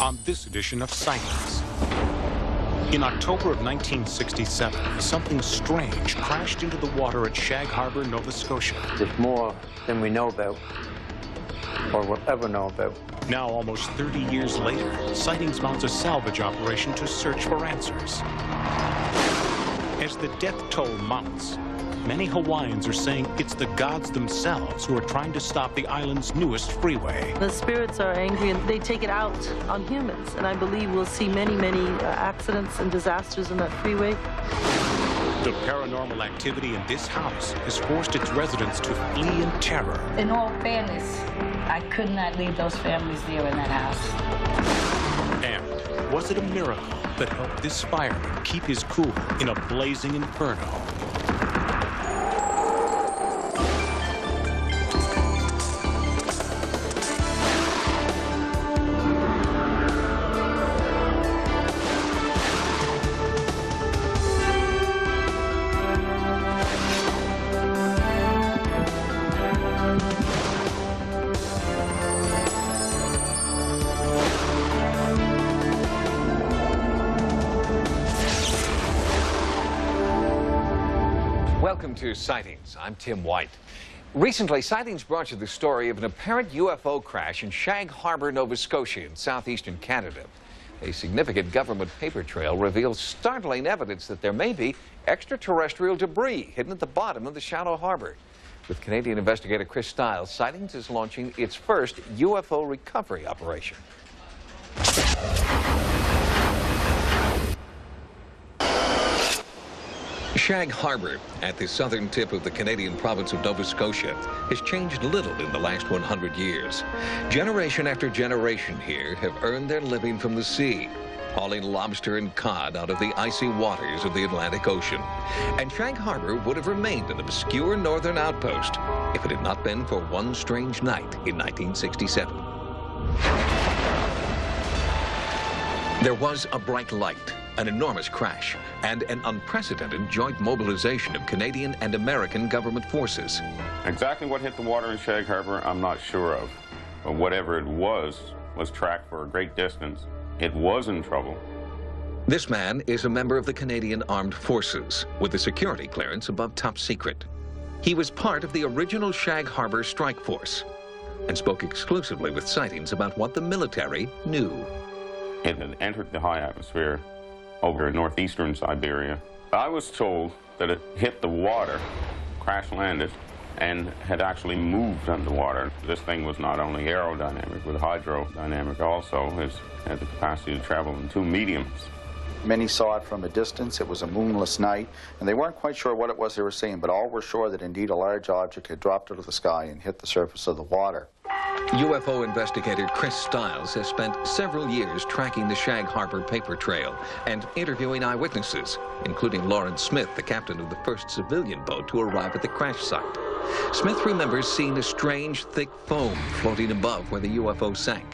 on this edition of Sightings. In October of 1967, something strange crashed into the water at Shag Harbor, Nova Scotia. There's more than we know about, or will ever know about. Now, almost 30 years later, Sightings mounts a salvage operation to search for answers. As the death toll mounts, many Hawaiians are saying it's the gods themselves who are trying to stop the island's newest freeway. The spirits are angry and they take it out on humans. And I believe we'll see many, many accidents and disasters in that freeway. The paranormal activity in this house has forced its residents to flee in terror. In all fairness, I could not leave those families there in that house. And was it a miracle that helped this fireman keep his cool in a blazing inferno? Welcome to Sightings. I'm Tim White. Recently, Sightings brought you the story of an apparent UFO crash in Shag Harbor, Nova Scotia in southeastern Canada. A significant government paper trail reveals startling evidence that there may be extraterrestrial debris hidden at the bottom of the shallow harbor. With Canadian investigator Chris Stiles, Sightings is launching its first UFO recovery operation. Shag Harbor, at the southern tip of the Canadian province of Nova Scotia, has changed little in the last 100 years. Generation after generation here have earned their living from the sea, hauling lobster and cod out of the icy waters of the Atlantic Ocean. And Shag Harbor would have remained an obscure northern outpost if it had not been for one strange night in 1967. There was a bright light, an enormous crash, and an unprecedented joint mobilization of Canadian and American government forces. Exactly what hit the water in Shag Harbor, I'm not sure of. But whatever it was tracked for a great distance. It was in trouble. This man is a member of the Canadian Armed Forces with a security clearance above top secret. He was part of the original Shag Harbor strike force and spoke exclusively with Sightings about what the military knew. It had entered the high atmosphere over in northeastern Siberia. I was told that it hit the water, crash landed, and had actually moved underwater. This thing was not only aerodynamic, but hydrodynamic also. It had the capacity to travel in two mediums. Many saw it from a distance. It was a moonless night, and they weren't quite sure what it was they were seeing, but all were sure that indeed a large object had dropped out of the sky and hit the surface of the water. UFO investigator Chris Stiles has spent several years tracking the Shag Harbor paper trail and interviewing eyewitnesses, including Lawrence Smith, the captain of the first civilian boat to arrive at the crash site. Smith remembers seeing a strange, thick foam floating above where the UFO sank.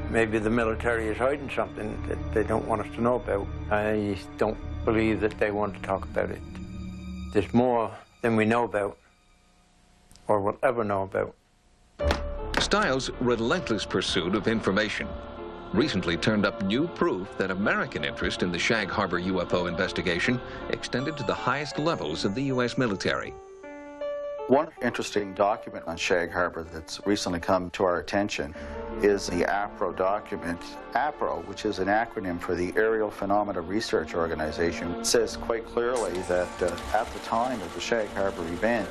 Maybe the military is hiding something that they don't want us to know about. I don't believe that they want to talk about it. There's more than we know about, or will ever know about. Stiles' relentless pursuit of information recently turned up new proof that American interest in the Shag Harbor UFO investigation extended to the highest levels of the U.S. military. One interesting document on Shag Harbor that's recently come to our attention is the APRO document. APRO, which is an acronym for the Aerial Phenomena Research Organization, says quite clearly that at the time of the Shag Harbor event,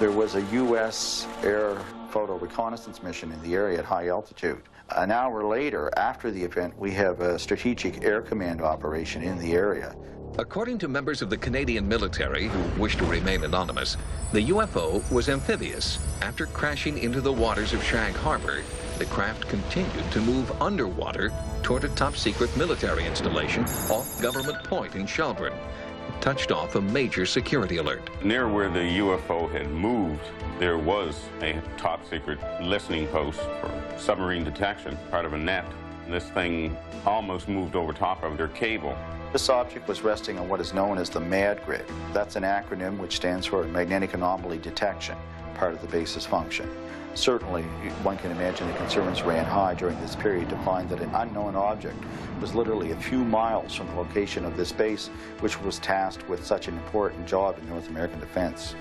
there was a U.S. air photo reconnaissance mission in the area at high altitude. An hour later, after the event, we have a strategic air command operation in the area. According to members of the Canadian military who wish to remain anonymous, the UFO was amphibious. After crashing into the waters of Shag Harbor, the craft continued to move underwater toward a top-secret military installation off Government Point in Shelburne. It touched off a major security alert. Near where the UFO had moved, there was a top-secret listening post for submarine detection, part of a net. This thing almost moved over top of their cable. This object was resting on what is known as the MAD grid. That's an acronym which stands for Magnetic Anomaly Detection. part of the base's function. Certainly, one can imagine the concerns ran high during this period to find that an unknown object was literally a few miles from the location of this base, which was tasked with such an important job in North American defense.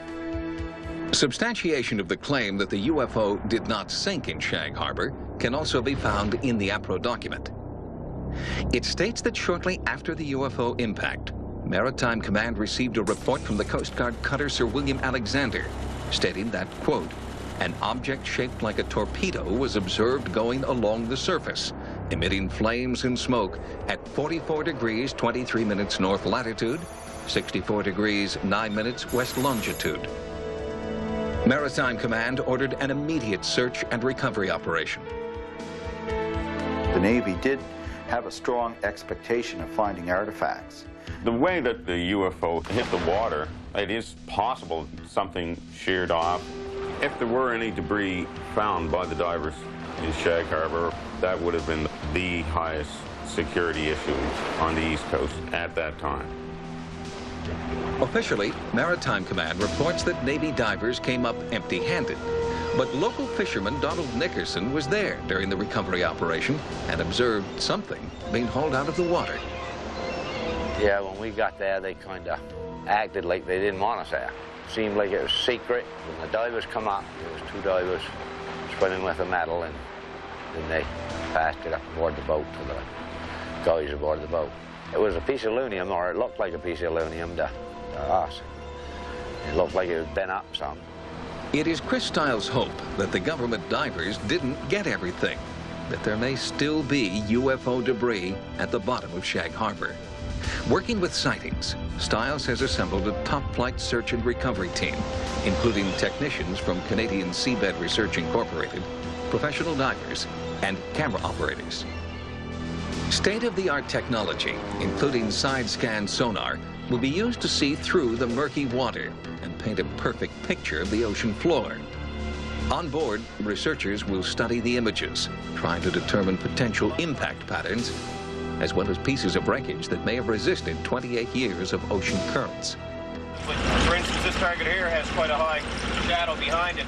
Substantiation of the claim that the UFO did not sink in Shag Harbor can also be found in the APRO document. It states that shortly after the UFO impact, Maritime Command received a report from the Coast Guard cutter Sir William Alexander, stating that, quote, an object shaped like a torpedo was observed going along the surface, emitting flames and smoke at 44 degrees 23 minutes north latitude, 64 degrees 9 minutes west longitude. Maritime Command ordered an immediate search and recovery operation. The Navy did have a strong expectation of finding artifacts. The way that the UFO hit the water, it is possible something sheared off. If there were any debris found by the divers in Shag Harbor, that would have been the highest security issue on the East Coast at that time. Officially, Maritime Command reports that Navy divers came up empty-handed. But local fisherman Donald Nickerson was there during the recovery operation and observed something being hauled out of the water. Yeah, when we got there, they kind of acted like they didn't want us there. Seemed like it was secret. When the divers come up, there was 2 divers swimming with a metal, and then they passed it up aboard the boat to the guys aboard the boat. It was a piece of aluminum, or it looked like a piece of aluminum to us. It looked like it had been up some. It is Chris Stiles' hope that the government divers didn't get everything, that there may still be UFO debris at the bottom of Shag Harbor. Working with Sightings, Stiles has assembled a top-flight search and recovery team, including technicians from Canadian Seabed Research Incorporated, professional divers, and camera operators. State-of-the-art technology, including side-scan sonar, will be used to see through the murky water and paint a perfect picture of the ocean floor. On board, researchers will study the images, trying to determine potential impact patterns, as well as pieces of wreckage that may have resisted 28 years of ocean currents. For instance, this target here has quite a high shadow behind it.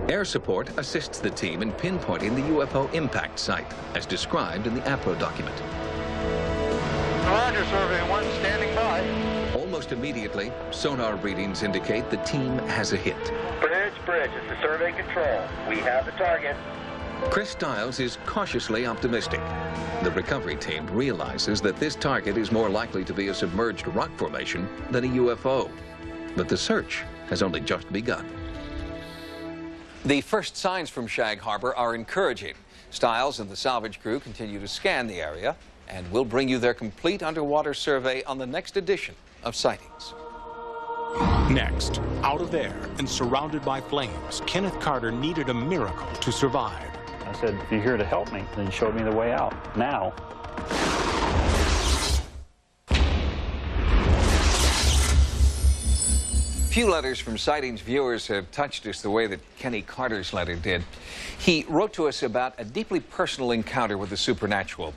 Air support assists the team in pinpointing the UFO impact site, as described in the APRO document. Roger, Survey 1, standing by. Almost immediately, sonar readings indicate the team has a hit. Bridge, it's the survey control. We have the target. Chris Stiles is cautiously optimistic. The recovery team realizes that this target is more likely to be a submerged rock formation than a UFO. But the search has only just begun. The first signs from Shag Harbor are encouraging. Stiles and the salvage crew continue to scan the area, and we'll bring you their complete underwater survey on the next edition of Sightings. Next, out of air and surrounded by flames, Kenneth Carter needed a miracle to survive. I said, if you're here to help me, then he showed me the way out, now. Few letters from Sightings viewers have touched us the way that Kenny Carter's letter did. He wrote to us about a deeply personal encounter with the supernatural.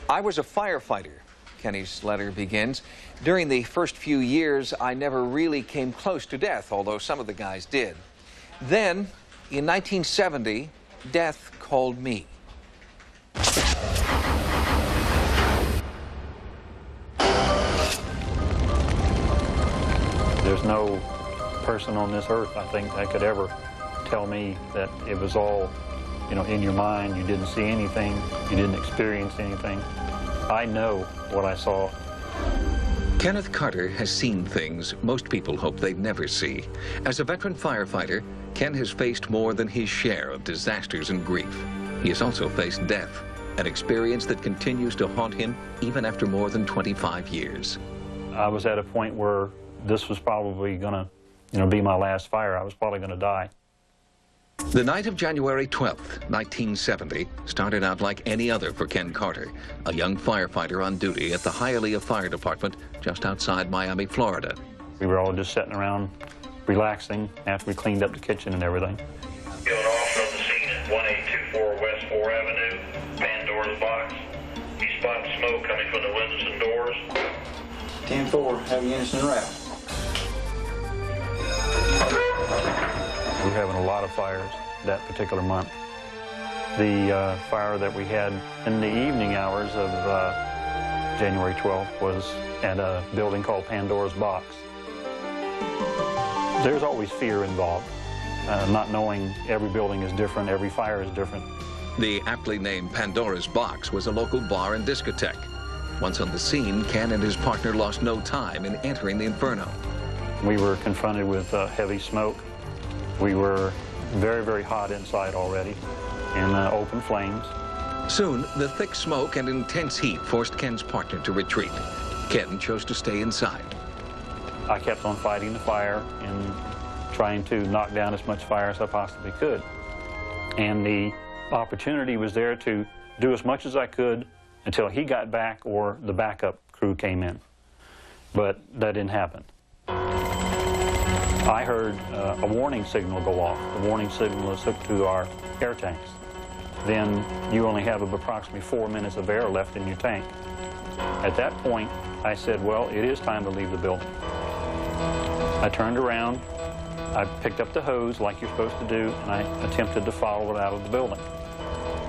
I was a firefighter, Kenny's letter begins. During the first few years, I never really came close to death, although some of the guys did. Then, in 1970, death called me. There's no person on this earth, I think, that could ever tell me that it was all, you know, in your mind. You didn't see anything. You didn't experience anything. I know what I saw. Kenneth Carter has seen things most people hope they'd never see. As a veteran firefighter, Ken has faced more than his share of disasters and grief. He has also faced death, an experience that continues to haunt him even after more than 25 years. I was at a point where this was probably gonna, be my last fire. I was probably gonna die. The night of January 12th, 1970, started out like any other for Ken Carter, a young firefighter on duty at the Hialeah Fire Department just outside Miami, Florida. We were all just sitting around relaxing after we cleaned up the kitchen and everything. Going off from the scene at 1824 West 4 Avenue, Pandora's box. You spot smoke coming from the windows and doors. 10-4, have units in route. We were having a lot of fires that particular month. The fire that we had in the evening hours of January 12th was at a building called Pandora's Box. There's always fear involved, not knowing every building is different, every fire is different. The aptly named Pandora's Box was a local bar and discotheque. Once on the scene, Ken and his partner lost no time in entering the inferno. We were confronted with heavy smoke. We were very, very hot inside already, in open flames. Soon, the thick smoke and intense heat forced Ken's partner to retreat. Ken chose to stay inside. I kept on fighting the fire and trying to knock down as much fire as I possibly could. And the opportunity was there to do as much as I could until he got back or the backup crew came in. But that didn't happen. I heard a warning signal go off. The warning signal is hooked to our air tanks. Then you only have approximately 4 minutes of air left in your tank. At that point, I said, well, it is time to leave the building. I turned around, I picked up the hose like you're supposed to do, and I attempted to follow it out of the building.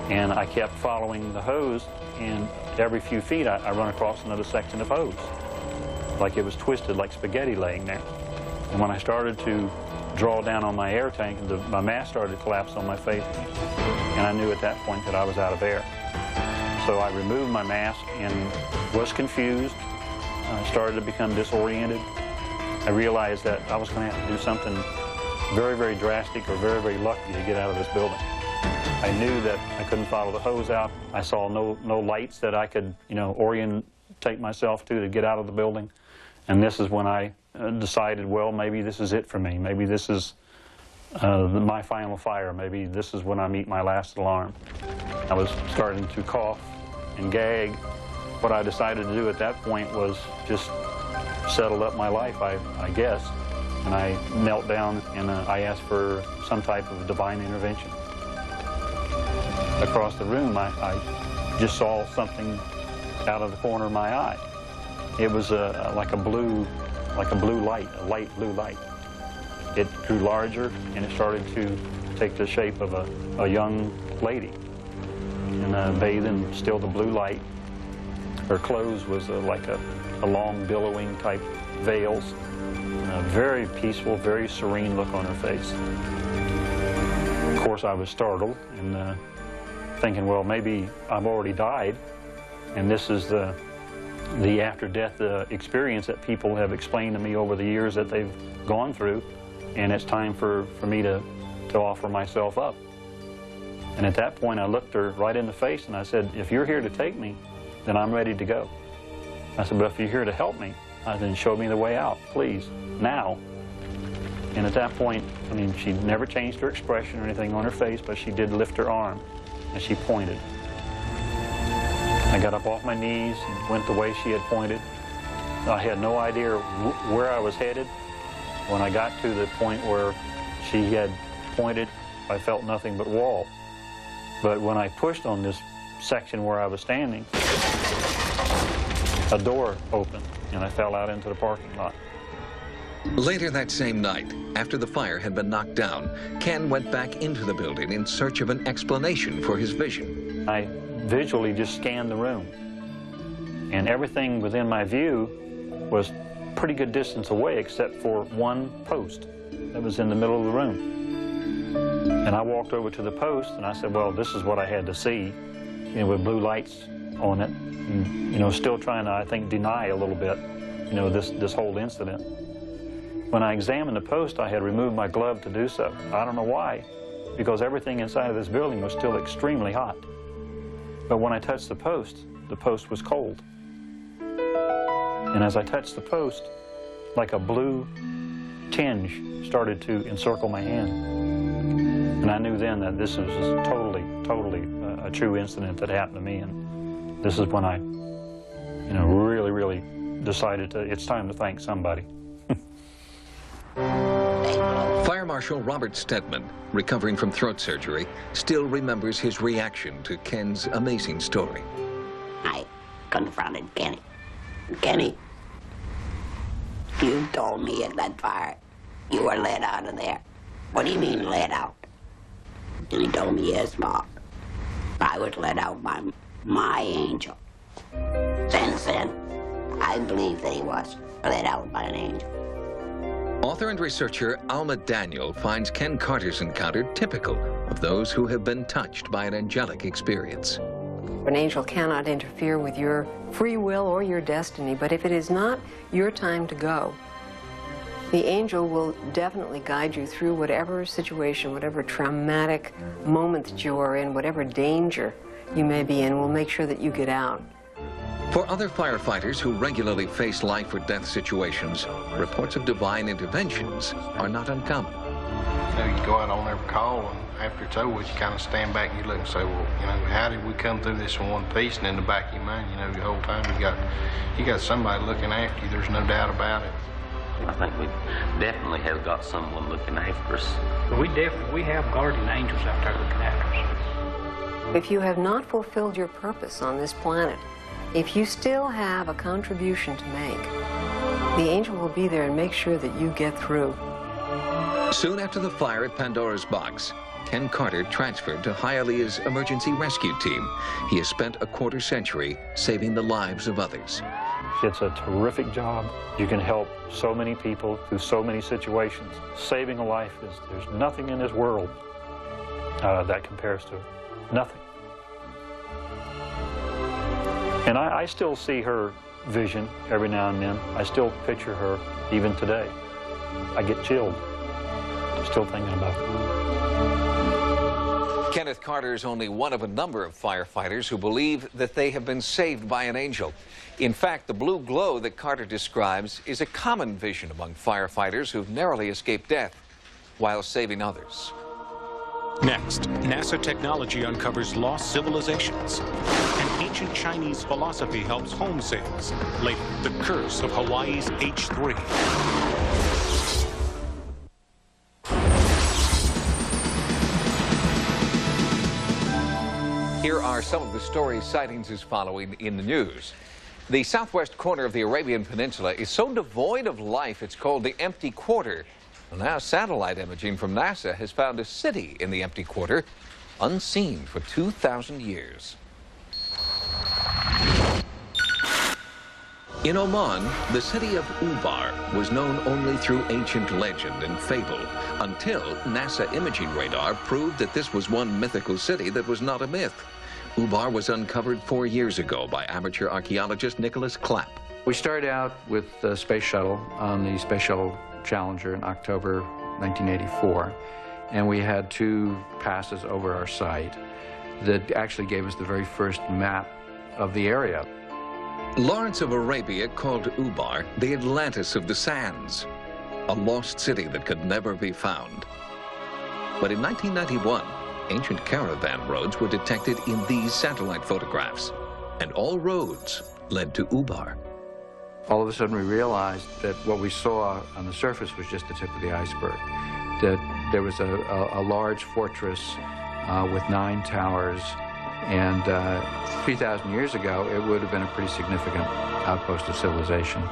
And I kept following the hose, and every few feet I run across another section of hose, like it was twisted like spaghetti laying there. And when I started to draw down on my air tank, my mask started to collapse on my face, and I knew at that point that I was out of air. So I removed my mask and was confused. I started to become disoriented. I realized that I was going to have to do something very, very drastic or very, very lucky to get out of this building. I knew that I couldn't follow the hose out. I saw no lights that I could, orientate myself to get out of the building. And this is when I decided, well, maybe this is it for me. Maybe this is my final fire. Maybe this is when I meet my last alarm. I was starting to cough and gag. What I decided to do at that point was just settle up my life, I guess. And I knelt down and I asked for some type of divine intervention. Across the room, I just saw something out of the corner of my eye. It was like a blue light, a light blue light. It grew larger and it started to take the shape of a young lady, and bathed in still the blue light. Her clothes was like a long billowing type veils, and a very peaceful, very serene look on her face. Of course, I was startled and thinking, well, maybe I've already died, and this is the after-death experience that people have explained to me over the years that they've gone through, and it's time for me to offer myself up. And at that point, I looked her right in the face and I said, if you're here to take me, then I'm ready to go. I said, but if you're here to help me, then show me the way out, please, now. And at that point, she never changed her expression or anything on her face, but she did lift her arm and she pointed. I got up off my knees and went the way she had pointed. I had no idea where I was headed. When I got to the point where she had pointed, I felt nothing but wall. But when I pushed on this section where I was standing, a door opened and I fell out into the parking lot. Later that same night, after the fire had been knocked down, Ken went back into the building in search of an explanation for his vision. I visually just scanned the room, and everything within my view was pretty good distance away except for one post that was in the middle of the room. And I walked over to the post and I said, well, this is what I had to see, with blue lights on it, and, still trying to, I think, deny a little bit, this whole incident. When I examined the post, I had removed my glove to do so. I don't know why, because everything inside of this building was still extremely hot. But when I touched the post was cold. And as I touched the post, like a blue tinge started to encircle my hand. And I knew then that this was totally a true incident that happened to me. And this is when I, really decided it's time to thank somebody. Fire Marshal Robert Stedman, recovering from throat surgery, still remembers his reaction to Ken's amazing story. I confronted Kenny. Kenny, you told me at that fire you were let out of there. What do you mean let out? And he told me, yes, Bob. I was let out by my angel. Since then, I believe that he was let out by an angel. Author and researcher Alma Daniel finds Ken Carter's encounter typical of those who have been touched by an angelic experience. An angel cannot interfere with your free will or your destiny, but if it is not your time to go, the angel will definitely guide you through whatever situation, whatever traumatic moment that you are in, whatever danger you may be in, will make sure that you get out. For other firefighters who regularly face life or death situations, reports of divine interventions are not uncommon. You know, you go out on every call, and after it's over, you kind of stand back and you look and say, well, you know, how did we come through this in one piece? And in the back of your mind, you know, the whole time you got somebody looking after you. There's no doubt about it. I think we definitely have got someone looking after us. But we have guardian angels out there looking after us. If you have not fulfilled your purpose on this planet, if you still have a contribution to make, the angel will be there and make sure that you get through. Soon after the fire at Pandora's Box, Ken Carter transferred to Hialeah's emergency rescue team. He has spent a quarter century saving the lives of others. It's a terrific job. You can help so many people through so many situations. Saving a life there's nothing in this world that compares to nothing. And I still see her vision every now and then. I still picture her even today. I get chilled, still thinking about it. Kenneth Carter is only one of a number of firefighters who believe that they have been saved by an angel. In fact, the blue glow that Carter describes is a common vision among firefighters who've narrowly escaped death while saving others. Next, NASA technology uncovers lost civilizations. An ancient Chinese philosophy helps home sales. Later, the curse of Hawaii's H3. Here are some of the stories Sightings is following in the news. The southwest corner of the Arabian Peninsula is so devoid of life it's called the Empty Quarter. Well, now satellite imaging from NASA has found a city in the Empty Quarter, unseen for 2,000 years. In Oman, the city of Ubar was known only through ancient legend and fable, until NASA imaging radar proved that this was one mythical city that was not a myth. Ubar was uncovered 4 years ago by amateur archaeologist Nicholas Clapp. We started out with the Space Shuttle on the Space Shuttle Challenger in October 1984, and we had 2 passes over our site that actually gave us the very first map of the area. Lawrence of Arabia called Ubar the Atlantis of the sands, a lost city that could never be found. But in 1991, ancient caravan roads were detected in these satellite photographs, and all roads led to Ubar. All of a sudden we realized that what we saw on the surface was just the tip of the iceberg, that there was a large fortress with 9 towers, and 3,000 years ago it would have been a pretty significant outpost of civilization.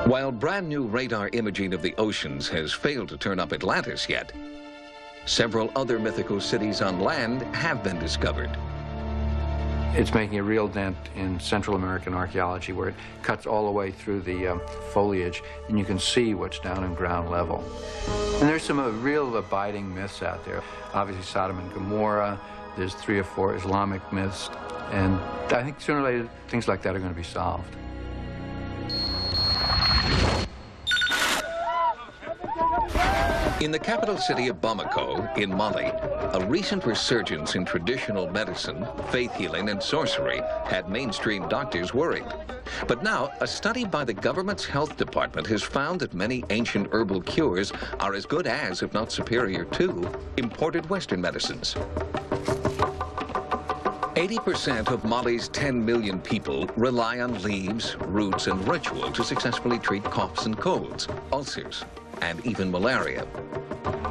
While brand new radar imaging of the oceans has failed to turn up Atlantis yet, several other mythical cities on land have been discovered. It's making a real dent in Central American archaeology, where it cuts all the way through the foliage, and you can see what's down in ground level. And there's some real abiding myths out there. Obviously Sodom and Gomorrah, there's 3 or 4 Islamic myths, and I think sooner or later things like that are going to be solved. In the capital city of Bamako, in Mali, a recent resurgence in traditional medicine, faith healing, and sorcery had mainstream doctors worried. But now, a study by the government's health department has found that many ancient herbal cures are as good as, if not superior to, imported Western medicines. 80% of Mali's 10 million people rely on leaves, roots, and ritual to successfully treat coughs and colds, ulcers, and even malaria.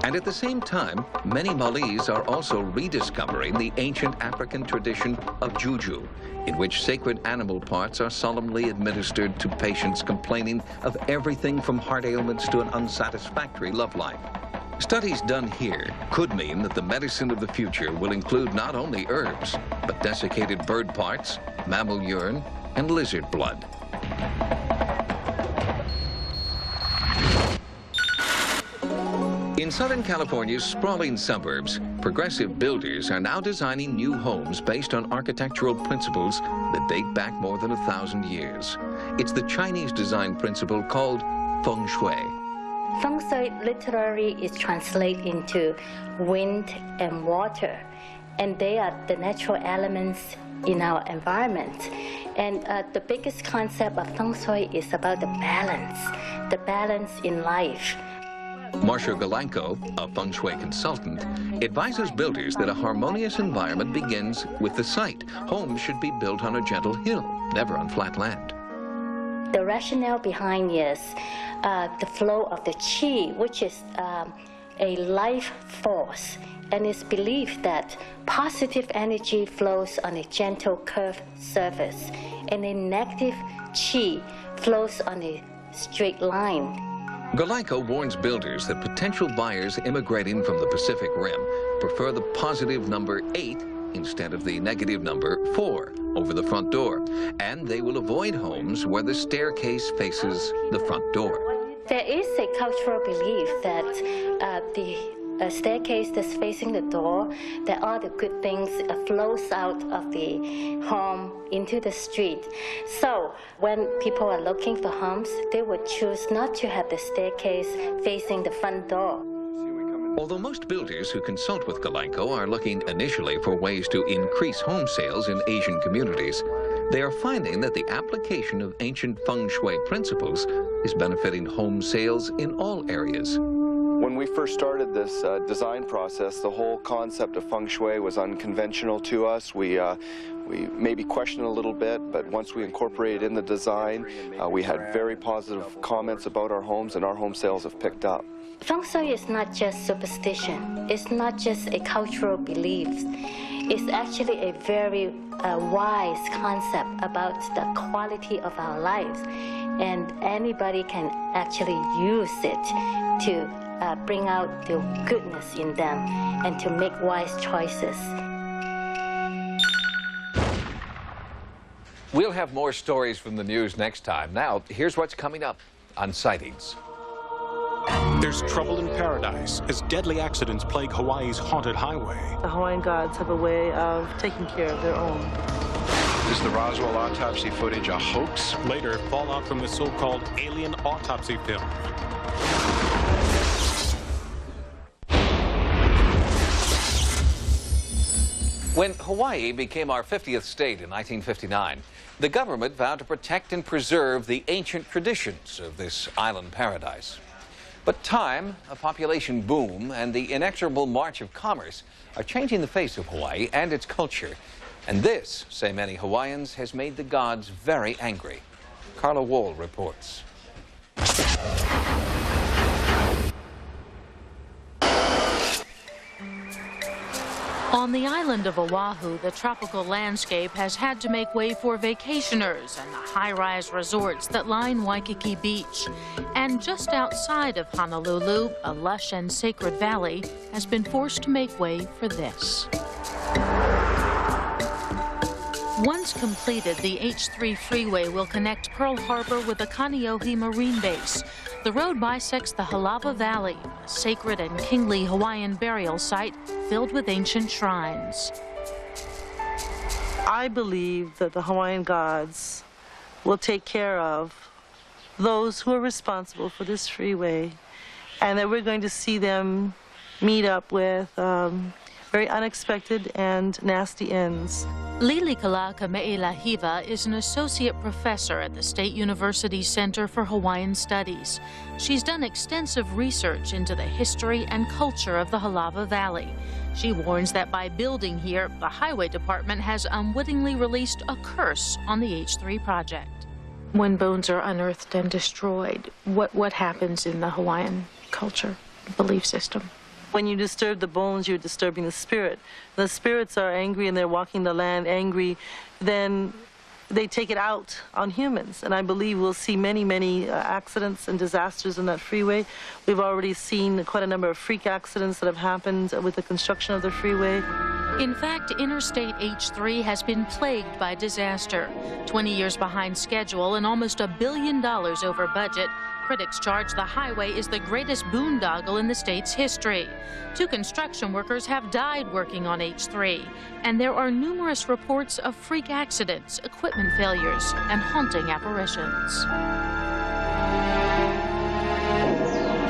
And at the same time, many Malis are also rediscovering the ancient African tradition of juju, in which sacred animal parts are solemnly administered to patients complaining of everything from heart ailments to an unsatisfactory love life. Studies done here could mean that the medicine of the future will include not only herbs, but desiccated bird parts, mammal urine, and lizard blood. In Southern California's sprawling suburbs, progressive builders are now designing new homes based on architectural principles that date back more than 1,000 years. It's the Chinese design principle called feng shui. Feng Shui literally is translated into wind and water, and they are the natural elements in our environment. And the biggest concept of Feng Shui is about the balance in life. Marcia Galanko, a feng shui consultant, advises builders that a harmonious environment begins with the site. Homes should be built on a gentle hill, never on flat land. The rationale behind is the flow of the qi, which is a life force, and it's believed that positive energy flows on a gentle curved surface, and a negative qi flows on a straight line. Galanko warns builders that potential buyers immigrating from the Pacific Rim prefer the positive number 8 instead of the negative number 4 over the front door, and they will avoid homes where the staircase faces the front door. There is a cultural belief that the staircase that's facing the door, that all the good things flows out of the home into the street. So when people are looking for homes, they would choose not to have the staircase facing the front door. Although most builders who consult with Galanko are looking initially for ways to increase home sales in Asian communities, they are finding that the application of ancient feng shui principles is benefiting home sales in all areas. When we first started this design process, the whole concept of feng shui was unconventional to us. We maybe questioned a little bit, but once we incorporated in the design, we had very positive comments about our homes, and our home sales have picked up. Feng Shui is not just superstition. It's not just a cultural belief. It's actually a very wise concept about the quality of our lives. And anybody can actually use it to bring out the goodness in them and to make wise choices. We'll have more stories from the news next time. Now, here's what's coming up on Sightings. There's trouble in paradise as deadly accidents plague Hawaii's haunted highway. The Hawaiian gods have a way of taking care of their own. Is the Roswell autopsy footage a hoax? Later, fallout from the so-called alien autopsy film. When Hawaii became our 50th state in 1959, the government vowed to protect and preserve the ancient traditions of this island paradise. But time, a population boom, and the inexorable march of commerce are changing the face of Hawaii and its culture. And this, say many Hawaiians, has made the gods very angry. Carla Wohl reports. On the island of Oahu, the tropical landscape has had to make way for vacationers and the high-rise resorts that line Waikiki Beach. And just outside of Honolulu, a lush and sacred valley has been forced to make way for this. Once completed, the H3 freeway will connect Pearl Harbor with the Kaneohe Marine Base. The road bisects the Halava Valley, a sacred and kingly Hawaiian burial site filled with ancient shrines. I believe that the Hawaiian gods will take care of those who are responsible for this freeway, and that we're going to see them meet up with very unexpected and nasty ends. Lilikala Kame'elahiva is an associate professor at the State University Center for Hawaiian Studies. She's done extensive research into the history and culture of the Halava Valley. She warns that by building here, the Highway Department has unwittingly released a curse on the H3 project. When bones are unearthed and destroyed, what happens in the Hawaiian culture, belief system? When you disturb the bones, you're disturbing the spirit. The spirits are angry and they're walking the land angry. Then they take it out on humans. And I believe we'll see many, many accidents and disasters in that freeway. We've already seen quite a number of freak accidents that have happened with the construction of the freeway. In fact, Interstate H3 has been plagued by disaster. 20 years behind schedule and almost $1 billion over budget, critics charge the highway is the greatest boondoggle in the state's history. 2 construction workers have died working on H3, and there are numerous reports of freak accidents, equipment failures, and haunting apparitions.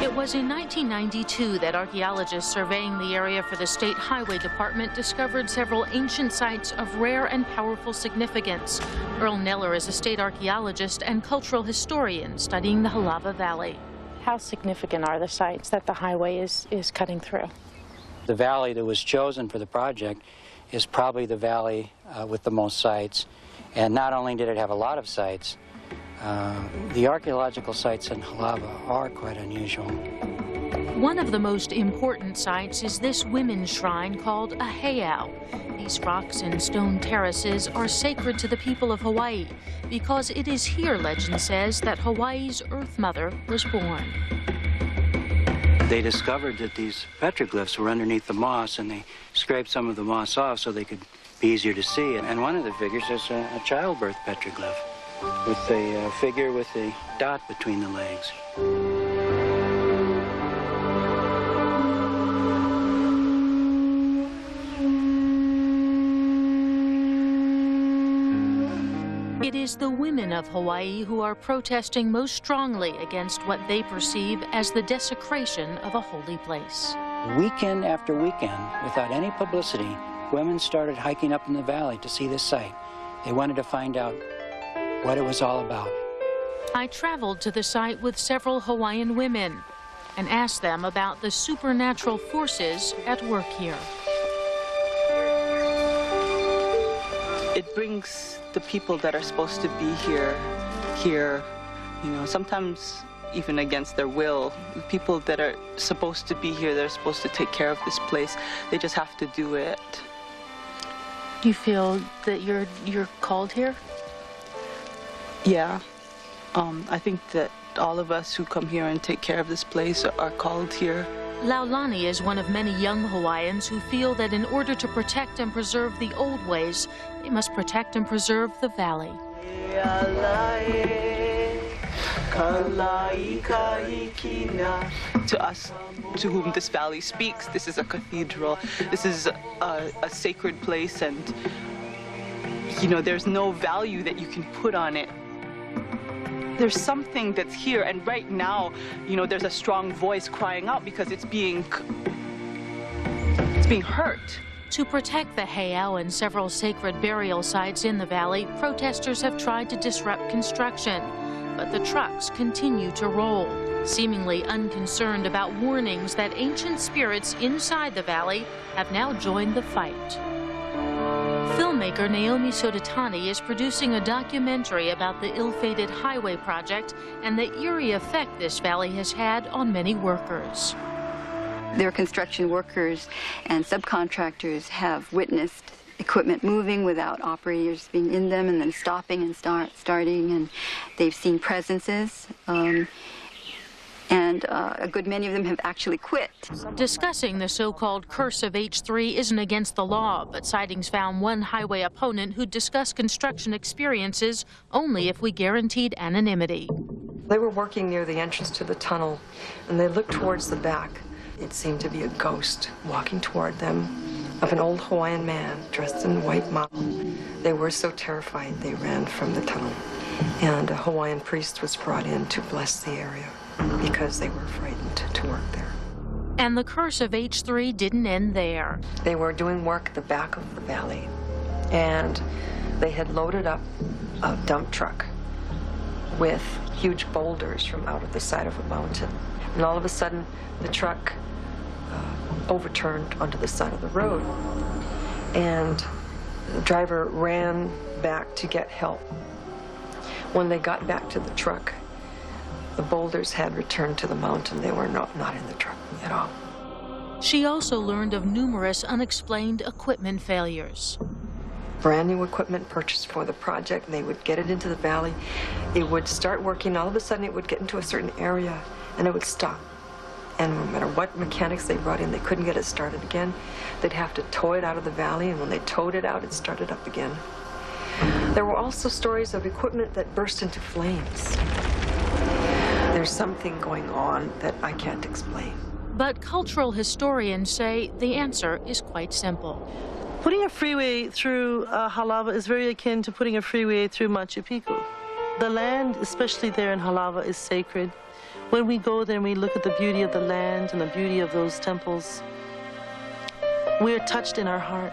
It was in 1992 that archaeologists surveying the area for the State Highway Department discovered several ancient sites of rare and powerful significance. Earl Neller is a state archaeologist and cultural historian studying the Halava Valley. How significant are the sites that the highway is cutting through? The valley that was chosen for the project is probably the valley with the most sites. And not only did it have a lot of sites, the archaeological sites in Halava are quite unusual. One of the most important sites is this women's shrine called a heiau. These rocks and stone terraces are sacred to the people of Hawaii because it is here, legend says, that Hawaii's Earth Mother was born. They discovered that these petroglyphs were underneath the moss, and they scraped some of the moss off so they could be easier to see. And one of the figures is a childbirth petroglyph, with a figure with a dot between the legs. It is the women of Hawaii who are protesting most strongly against what they perceive as the desecration of a holy place. Weekend after weekend, without any publicity, women started hiking up in the valley to see this site. They wanted to find out what it was all about. I traveled to the site with several Hawaiian women and asked them about the supernatural forces at work here. It brings the people that are supposed to be here, you know, sometimes even against their will. The people that are supposed to be here, they're supposed to take care of this place, they just have to do it. You feel that you're called here? Yeah. I think that all of us who come here and take care of this place are called here. Laulani is one of many young Hawaiians who feel that in order to protect and preserve the old ways, they must protect and preserve the valley. To us, to whom this valley speaks, this is a cathedral. This is a sacred place, and you know, there's no value that you can put on it. There's something that's here, and right now, you know, there's a strong voice crying out because it's being hurt. To protect the heiau and several sacred burial sites in the valley, protesters have tried to disrupt construction, but the trucks continue to roll, seemingly unconcerned about warnings that ancient spirits inside the valley have now joined the fight. Filmmaker Naomi Sodatani is producing a documentary about the ill-fated highway project and the eerie effect this valley has had on many workers. Their construction workers and subcontractors have witnessed equipment moving without operators being in them and then stopping and starting, and they've seen presences. And a good many of them have actually quit. Discussing the so-called curse of H3 isn't against the law, but Sightings found one highway opponent who'd discuss construction experiences only if we guaranteed anonymity. They were working near the entrance to the tunnel, and they looked towards the back. It seemed to be a ghost walking toward them of an old Hawaiian man dressed in white mamo. They were so terrified they ran from the tunnel, and a Hawaiian priest was brought in to bless the area because they were frightened to work there. And the curse of H3 didn't end there. They were doing work at the back of the valley, and they had loaded up a dump truck with huge boulders from out of the side of a mountain. And all of a sudden, the truck overturned onto the side of the road, and the driver ran back to get help. When they got back to the truck, the boulders had returned to the mountain. They were not in the truck at all. She also learned of numerous unexplained equipment failures. brand new equipment purchased for the project, and they would get it into the valley. It would start working. All of a sudden, it would get into a certain area, and it would stop. And no matter what mechanics they brought in, they couldn't get it started again. They'd have to tow it out of the valley, and when they towed it out, it started up again. There were also stories of equipment that burst into flames. There's something going on that I can't explain. But cultural historians say the answer is quite simple. Putting a freeway through Halava is very akin to putting a freeway through Machu Picchu. The land, especially there in Halava, is sacred. When we go there and we look at the beauty of the land and the beauty of those temples, we're touched in our heart.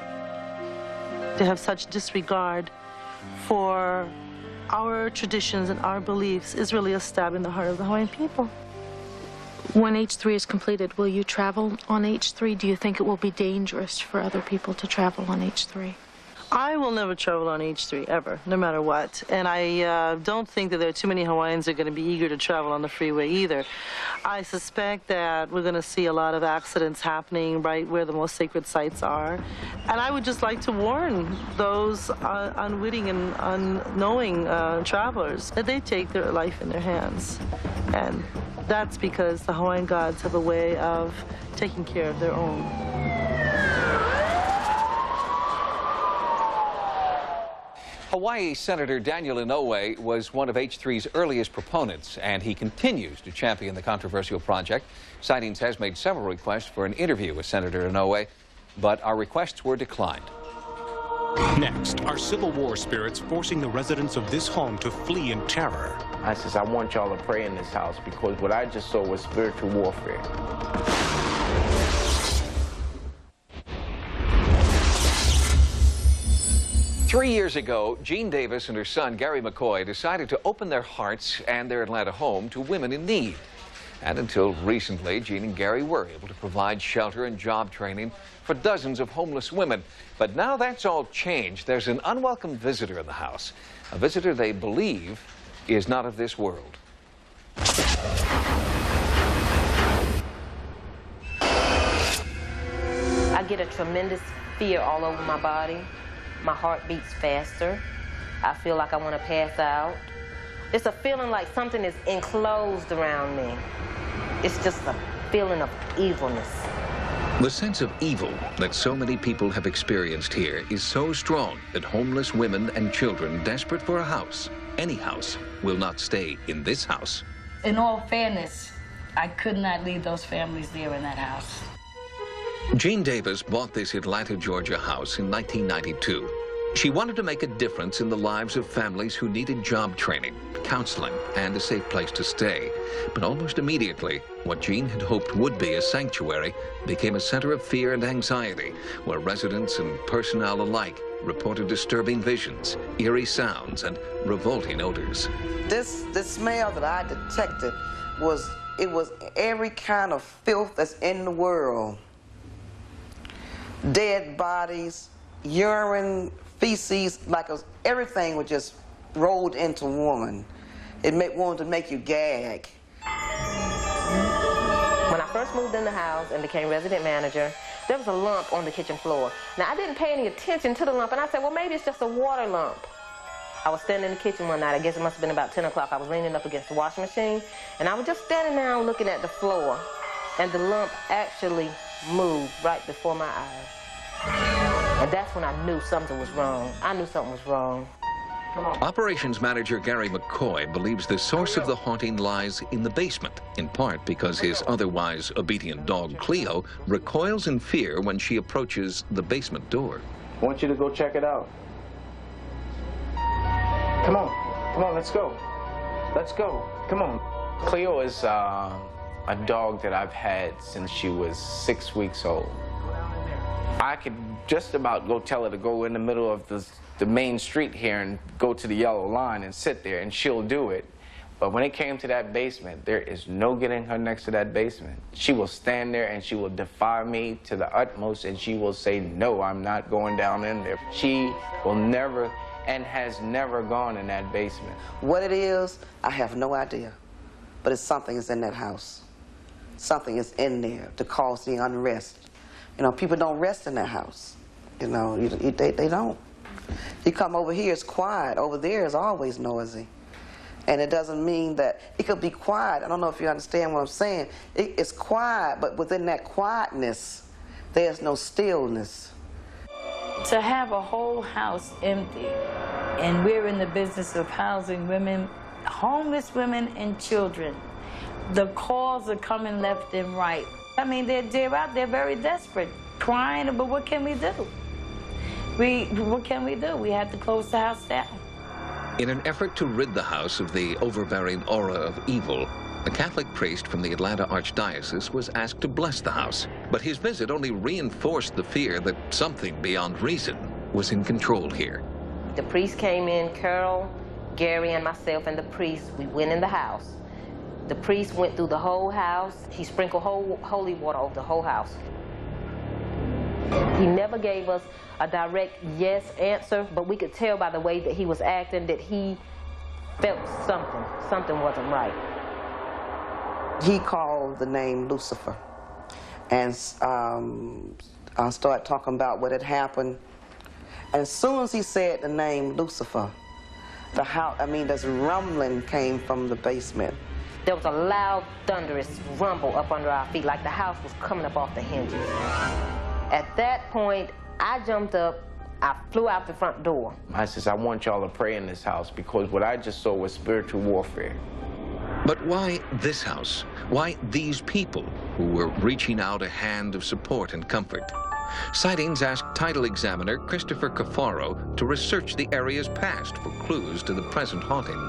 To have such disregard for our traditions and our beliefs is really a stab in the heart of the Hawaiian people. When H3 is completed, will you travel on H3? Do you think it will be dangerous for other people to travel on H3? I will never travel on H3, ever, no matter what. And I don't think that there are too many Hawaiians that are going to be eager to travel on the freeway either. I suspect that we're going to see a lot of accidents happening right where the most sacred sites are. And I would just like to warn those unwitting and unknowing travelers that they take their life in their hands. And that's because the Hawaiian gods have a way of taking care of their own. Hawaii Senator Daniel Inouye was one of H3's earliest proponents, and he continues to champion the controversial project. Sightings has made several requests for an interview with Senator Inouye, but our requests were declined. Next, are Civil War spirits forcing the residents of this home to flee in terror? I says, I want y'all to pray in this house because what I just saw was spiritual warfare. 3 years ago, Jean Davis and her son, Gary McCoy, decided to open their hearts and their Atlanta home to women in need. And until recently, Jean and Gary were able to provide shelter and job training for dozens of homeless women. But now that's all changed. There's an unwelcome visitor in the house, a visitor they believe is not of this world. I get a tremendous fear all over my body. My heart beats faster. I feel like I want to pass out. It's a feeling like something is enclosed around me. It's just a feeling of evilness. The sense of evil that so many people have experienced here is so strong that homeless women and children desperate for a house, any house, will not stay in this house. In all fairness, I could not leave those families there in that house. Jean Davis bought this Atlanta, Georgia house in 1992. She wanted to make a difference in the lives of families who needed job training, counseling, and a safe place to stay. But almost immediately, what Jean had hoped would be a sanctuary became a center of fear and anxiety, where residents and personnel alike reported disturbing visions, eerie sounds, and revolting odors. This smell that I detected was every kind of filth that's in the world. Dead bodies, urine, feces, everything was just rolled into one. It wanted to make you gag. When I first moved in the house and became resident manager, there was a lump on the kitchen floor. Now, I didn't pay any attention to the lump, and I said, well, maybe it's just a water lump. I was standing in the kitchen one night. I guess it must have been about 10 o'clock. I was leaning up against the washing machine, and I was just standing there looking at the floor, and the lump actually moved right before my eyes. And that's when I knew something was wrong. I knew something was wrong. Operations manager Gary McCoy believes the source of the haunting lies in the basement, in part because his otherwise obedient dog Cleo recoils in fear when she approaches the basement door. I want you to go check it out. Come on, let's go. Let's go, come on. Cleo is a dog that I've had since she was 6 weeks old. I could just about go tell her to go in the middle of the main street here and go to the yellow line and sit there, and she'll do it. But when it came to that basement, there is no getting her next to that basement. She will stand there and she will defy me to the utmost, and she will say, no, I'm not going down in there. She will never and has never gone in that basement. What it is, I have no idea. But it's something is in that house. Something is in there to cause the unrest. You know, people don't rest in that house. You know, they don't. You come over here, it's quiet. Over there is always noisy. And it doesn't mean that it could be quiet. I don't know if you understand what I'm saying. It's quiet, but within that quietness, there's no stillness. To have a whole house empty, and we're in the business of housing women, homeless women and children. The calls are coming left and right. I mean, they're out there very desperate, crying, but what can we do? What can we do? We have to close the house down. In an effort to rid the house of the overbearing aura of evil, a Catholic priest from the Atlanta Archdiocese was asked to bless the house. But his visit only reinforced the fear that something beyond reason was in control here. The priest came in, Carol, Gary, and myself, and the priest, we went in the house. The priest went through the whole house. He sprinkled holy water over the whole house. He never gave us a direct yes answer, but we could tell by the way that he was acting that he felt something. Something wasn't right. He called the name Lucifer and started talking about what had happened. And as soon as he said the name Lucifer, the house, this rumbling came from the basement. There was a loud, thunderous rumble up under our feet, like the house was coming up off the hinges. At that point, I jumped up, I flew out the front door. I says, I want y'all to pray in this house because what I just saw was spiritual warfare. But why this house? Why these people who were reaching out a hand of support and comfort? Sightings asked title examiner Christopher Cafaro to research the area's past for clues to the present haunting.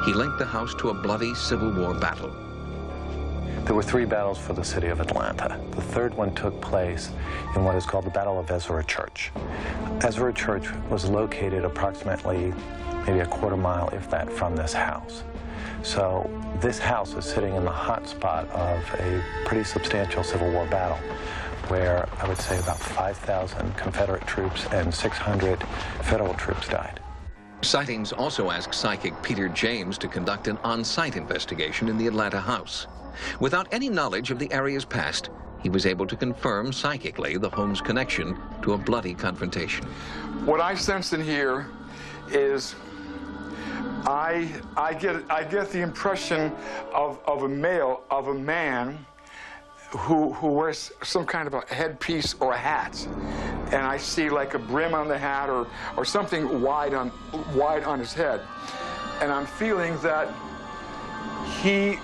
He linked the house to a bloody Civil War battle. There were 3 battles for the city of Atlanta. The third one took place in what is called the Battle of Ezra Church. Ezra Church was located approximately maybe a quarter mile, if that, from this house. So this house is sitting in the hot spot of a pretty substantial Civil War battle where I would say about 5,000 Confederate troops and 600 Federal troops died. Sightings also asked psychic Peter James to conduct an on-site investigation in the Atlanta house. Without any knowledge of the area's past, he was able to confirm psychically the home's connection to a bloody confrontation. What I sense in here is I get the impression of a man who wears some kind of a headpiece or a hat, and I see like a brim on the hat or something wide on his head, and I'm feeling that he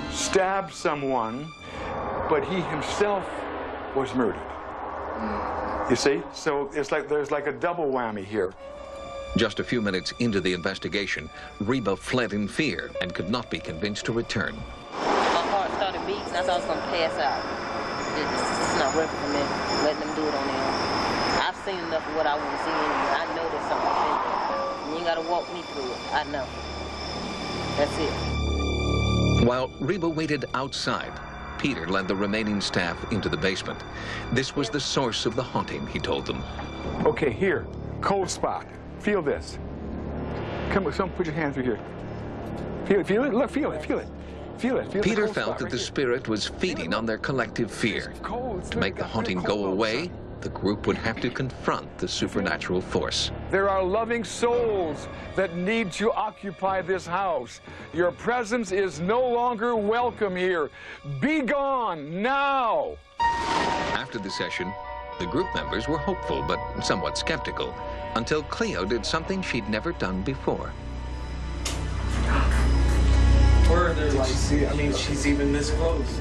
stabbed someone, but he himself was murdered. You see? So it's like there's like a double whammy here. Just a few minutes into the investigation, Reba fled in fear and could not be convinced to return. My heart started beating, I thought I was going to pass out. It's not working for me, letting them do it on their own. I've seen enough of what I want to see anyway. I know there's something in there. You ain't got to walk me through it. I know. That's it. While Reba waited outside, Peter led the remaining staff into the basement. This was the source of the haunting, he told them. Okay, here, cold spot. Feel this. Come on, put your hand through here. Feel it, look, feel it. Peter felt that the spirit was feeding on their collective fear. To make the haunting go away, the group would have to confront the supernatural force. There are loving souls that need to occupy this house. Your presence is no longer welcome here. Be gone now! After the session, the group members were hopeful but somewhat skeptical until Cleo did something she'd never done before. Where are they, like, see, I mean, she's even this close.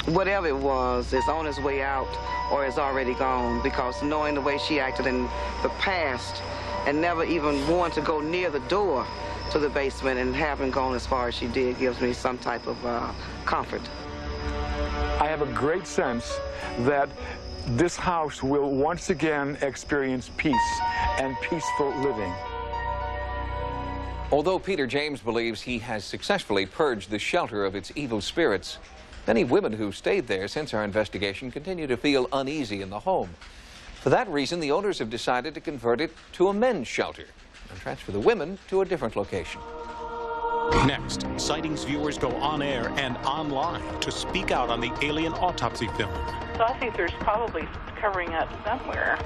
Whatever it was, it's on its way out or it's already gone, because knowing the way she acted in the past and never even wanting to go near the door to the basement and having gone as far as she did gives me some type of comfort. I have a great sense that this house will once again experience peace and peaceful living. Although Peter James believes he has successfully purged the shelter of its evil spirits, many women who stayed there since our investigation continue to feel uneasy in the home. For that reason, the owners have decided to convert it to a men's shelter and transfer the women to a different location. Next, Sightings viewers go on air and online to speak out on the alien autopsy film. So I think there's probably covering up somewhere.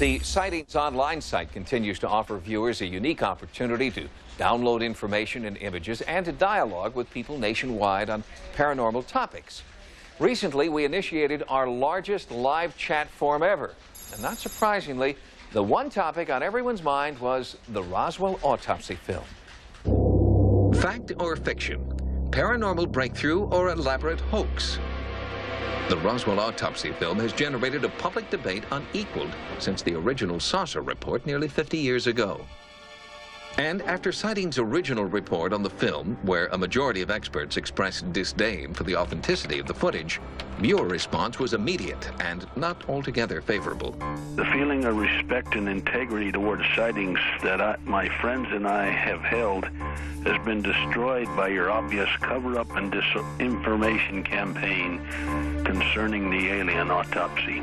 The Sightings online site continues to offer viewers a unique opportunity to download information and images and to dialogue with people nationwide on paranormal topics. Recently, we initiated our largest live chat forum ever. And not surprisingly, the one topic on everyone's mind was the Roswell autopsy film. Fact or fiction? Paranormal breakthrough or elaborate hoax? The Roswell autopsy film has generated a public debate unequaled since the original saucer report nearly 50 years ago. And after Sightings' original report on the film, where a majority of experts expressed disdain for the authenticity of the footage, viewer response was immediate and not altogether favorable. The feeling of respect and integrity towards Sightings that my friends and I have held has been destroyed by your obvious cover-up and disinformation campaign concerning the alien autopsy.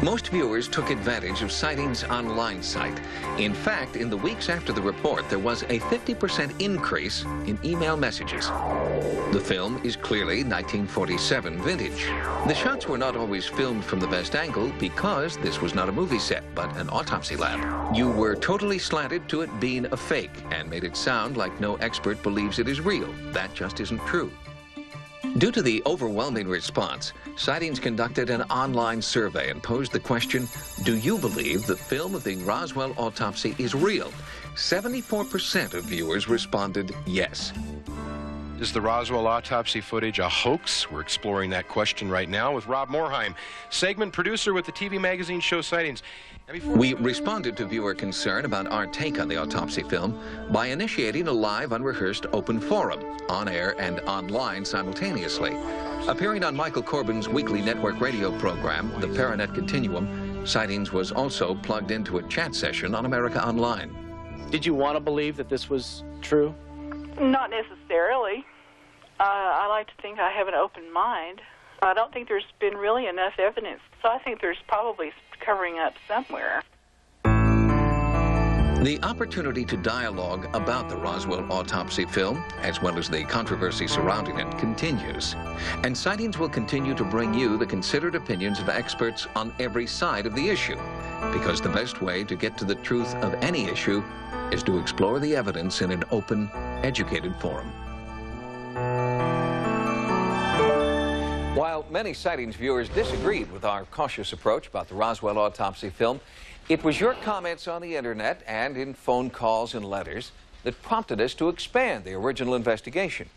Most viewers took advantage of Sightings' online site. In fact, in the weeks after the report, there was a 50% increase in email messages. The film is clearly 1947 vintage. The shots were not always filmed from the best angle because this was not a movie set, but an autopsy lab. You were totally slanted to it being a fake and made it sound like no expert believes it is real. That just isn't true. Due to the overwhelming response, Sightings conducted an online survey and posed the question, do you believe the film of the Roswell autopsy is real? 74% of viewers responded yes. Is the Roswell autopsy footage a hoax? We're exploring that question right now with Rob Morheim, segment producer with the TV magazine show Sightings. We responded to viewer concern about our take on the autopsy film by initiating a live, unrehearsed open forum, on air and online simultaneously. Appearing on Michael Corbin's weekly network radio program, The Paranet Continuum, Sightings was also plugged into a chat session on America Online. Did you want to believe that this was true? Not necessarily. I like to think I have an open mind. I don't think there's been really enough evidence, so I think there's probably covering up somewhere. The opportunity to dialogue about the Roswell autopsy film, as well as the controversy surrounding it, continues. And Sightings will continue to bring you the considered opinions of experts on every side of the issue, because the best way to get to the truth of any issue is to explore the evidence in an open, educated forum. While many Sightings viewers disagreed with our cautious approach about the Roswell autopsy film, it was your comments on the internet and in phone calls and letters that prompted us to expand the original investigation.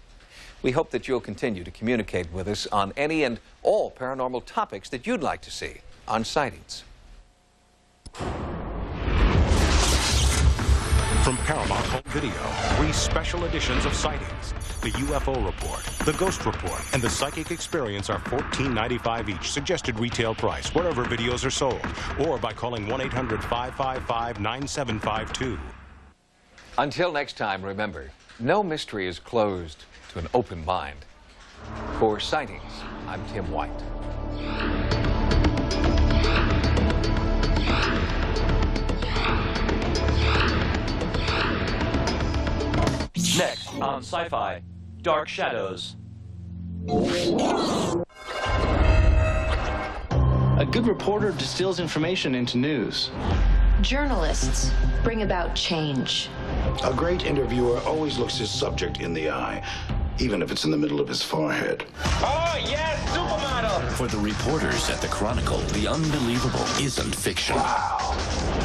We hope that you'll continue to communicate with us on any and all paranormal topics that you'd like to see on Sightings. From Paramount Home Video, 3 special editions of Sightings. The UFO Report, the Ghost Report, and the Psychic Experience are $14.95 each. Suggested retail price wherever videos are sold, or by calling 1-800-555-9752. Until next time, remember, no mystery is closed to an open mind. For Sightings, I'm Tim White. Next on Sci-Fi, Dark Shadows. A good reporter distills information into news. Journalists bring about change. A great interviewer always looks his subject in the eye, even if it's in the middle of his forehead. Oh, yes, supermodel! For the reporters at the Chronicle, the unbelievable isn't fiction. Wow.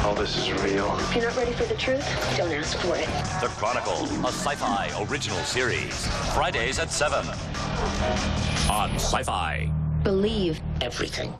All this is real. If you're not ready for the truth, don't ask for it. The Chronicle, a Sci-Fi original series. Fridays at 7. On Sci-Fi. Believe everything.